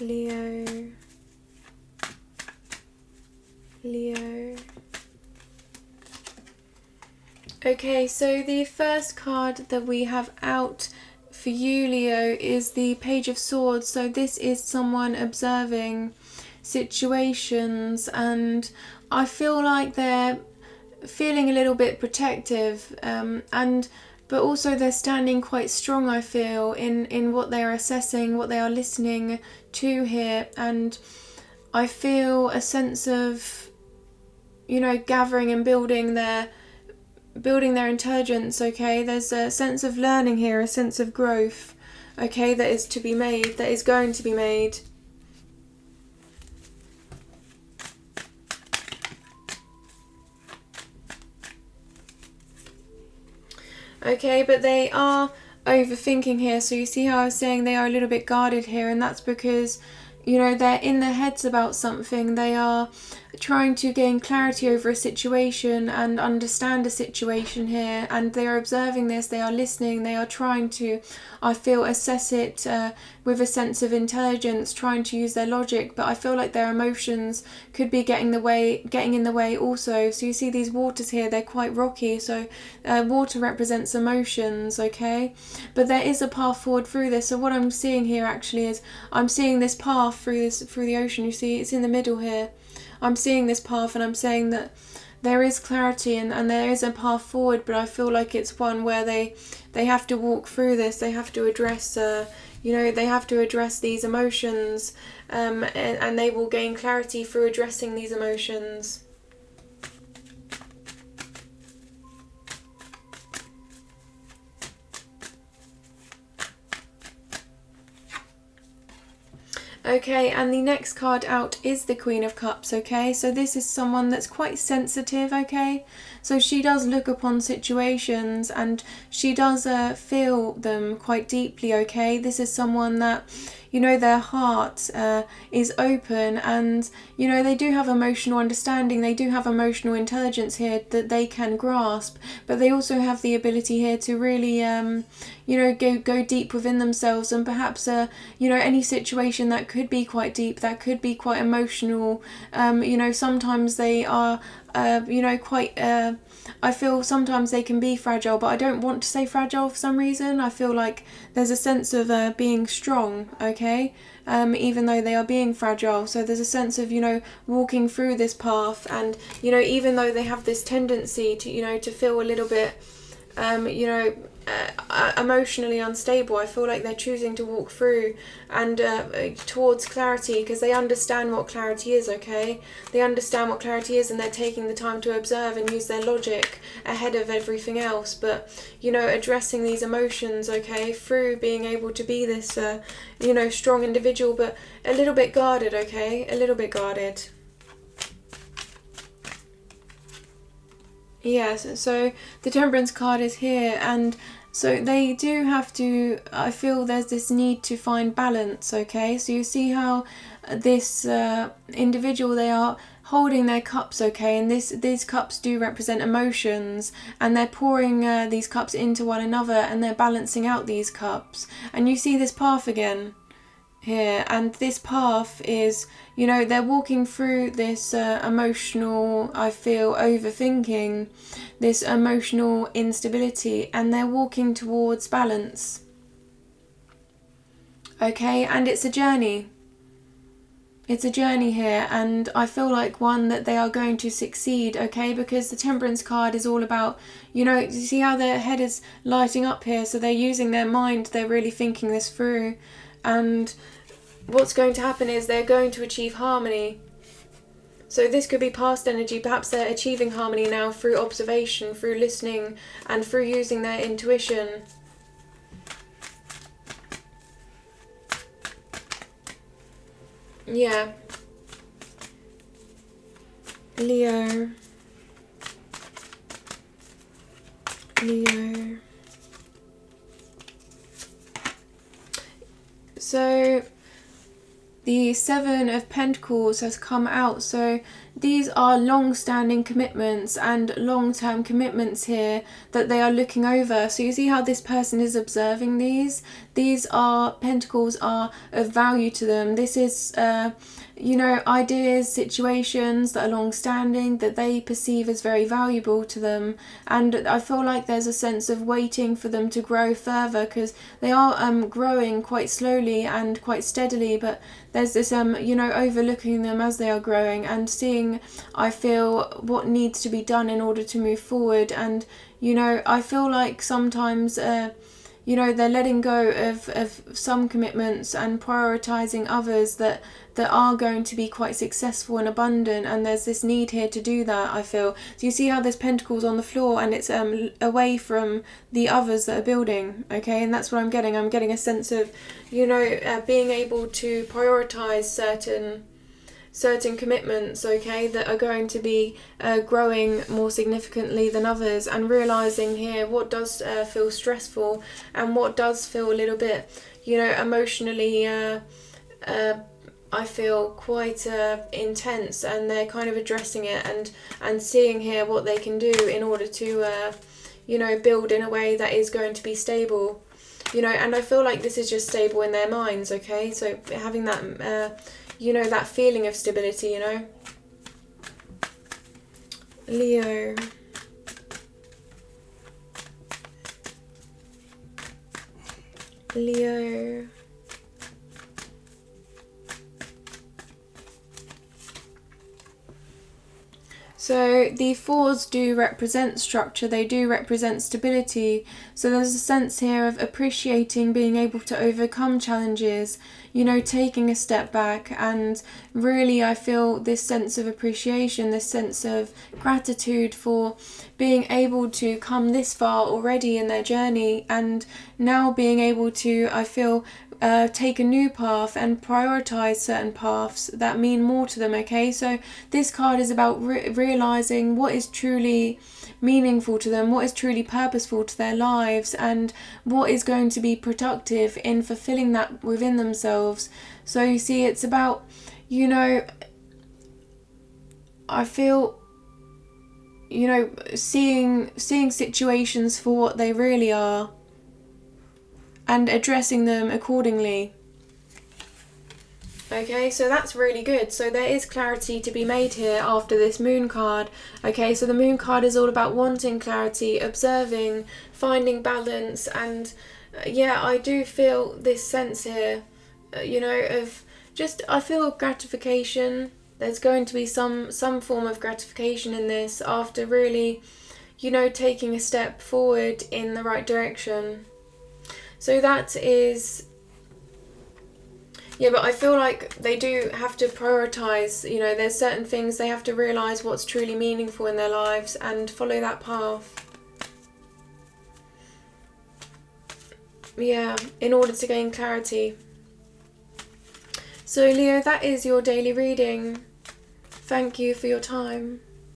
Leo, Leo. Okay, so the first card that we have out for you, Leo, is the Page of Swords. So this is someone observing situations, and I feel like they're feeling a little bit protective, but also they're standing quite strong, I feel, in what they are assessing, what they are listening to here. And I feel a sense of, you know, gathering and building their intelligence. Okay, there's a sense of learning here, a sense of growth, okay, that is to be made, that is going to be made. Okay, but they are overthinking here. So you see how I was saying they are a little bit guarded here, and that's because, you know, they're in their heads about something. They are trying to gain clarity over a situation and understand a situation here, and they are observing this, they are listening, they are trying to, I feel, assess it with a sense of intelligence, trying to use their logic, but I feel like their emotions could be getting in the way also. So you see these waters here, they're quite rocky, so water represents emotions, okay, but there is a path forward through this. So what I'm seeing here actually is I'm seeing this path through the ocean. You see it's in the middle here. I'm seeing this path, and I'm saying that there is clarity and there is a path forward, but I feel like it's one where they have to walk through this. They have to address, they have to address these emotions, and they will gain clarity through addressing these emotions. Okay, and the next card out is the Queen of Cups, okay? So this is someone that's quite sensitive, okay? So she does look upon situations and she does feel them quite deeply, okay? This is someone that, you know, their heart is open, and, you know, they do have emotional understanding, they do have emotional intelligence here that they can grasp, but they also have the ability here to really, go deep within themselves, and perhaps, any situation that could be quite deep, that could be quite emotional, sometimes they are, I feel sometimes they can be fragile, but I don't want to say fragile for some reason. I feel like there's a sense of being strong, okay, even though they are being fragile. So there's a sense of, walking through this path, and, even though they have this tendency to, to feel a little bit, emotionally unstable, I feel like they're choosing to walk through and towards clarity, because they understand what clarity is, okay? They understand what clarity is, and they're taking the time to observe and use their logic ahead of everything else. But, addressing these emotions, okay, through being able to be this, strong individual, but a little bit guarded, okay? A little bit guarded. Yes, so the Temperance card is here, and so they do have to, I feel there's this need to find balance, okay? So you see how this individual, they are holding their cups, okay? And these cups do represent emotions, and they're pouring these cups into one another, and they're balancing out these cups. And you see this path again here, and this path is, they're walking through this emotional, I feel, overthinking, this emotional instability, and they're walking towards balance, okay? And it's a journey. It's a journey here, and I feel like one that they are going to succeed, okay? Because the Temperance card is all about, you see how their head is lighting up here, so they're using their mind, they're really thinking this through, and what's going to happen is they're going to achieve harmony. So this could be past energy. Perhaps they're achieving harmony now through observation, through listening, and through using their intuition. Yeah. Leo. So the Seven of Pentacles has come out. So these are long-standing commitments and long-term commitments here that they are looking over. So you see how this person is observing these. these pentacles are of value to them. This is you know, ideas, situations that are long-standing, that they perceive as very valuable to them. And I feel like there's a sense of waiting for them to grow further, because they are growing quite slowly and quite steadily, but there's this you know, overlooking them as they are growing and seeing, I feel, what needs to be done in order to move forward. And you know, I feel like sometimes you know, they're letting go of some commitments and prioritizing others that are going to be quite successful and abundant, and there's this need here to do that, I feel. So you see how there's pentacles on the floor, and it's away from the others that are building, okay? And that's what I'm getting. I'm getting a sense of, you know, being able to prioritize certain commitments, okay, that are going to be growing more significantly than others, and realizing here what does feel stressful and what does feel a little bit, you know, emotionally I feel quite intense, and they're kind of addressing it and seeing here what they can do in order to you know, build in a way that is going to be stable, you know. And I feel like this is just stable in their minds, okay, so having that you know, that feeling of stability, you know. Leo. Leo. So the fours do represent structure, they do represent stability. So there's a sense here of appreciating being able to overcome challenges, you know, taking a step back. And really I feel this sense of appreciation, this sense of gratitude for being able to come this far already in their journey, and now being able to, I feel, take a new path and prioritize certain paths that mean more to them, okay? So this card is about realizing what is truly meaningful to them, what is truly purposeful to their lives, and what is going to be productive in fulfilling that within themselves. So you see, it's about, you know, I feel, you know, seeing situations for what they really are and addressing them accordingly. Okay, so that's really good. So there is clarity to be made here after this moon card. Okay, so the moon card is all about wanting clarity, observing, finding balance, and yeah, I do feel this sense here, you know, of just, I feel gratification. There's going to be some form of gratification in this after really, you know, taking a step forward in the right direction. So that is, yeah, but I feel like they do have to prioritize, you know, there's certain things they have to realize what's truly meaningful in their lives and follow that path. Yeah, in order to gain clarity. So Leo, that is your daily reading. Thank you for your time.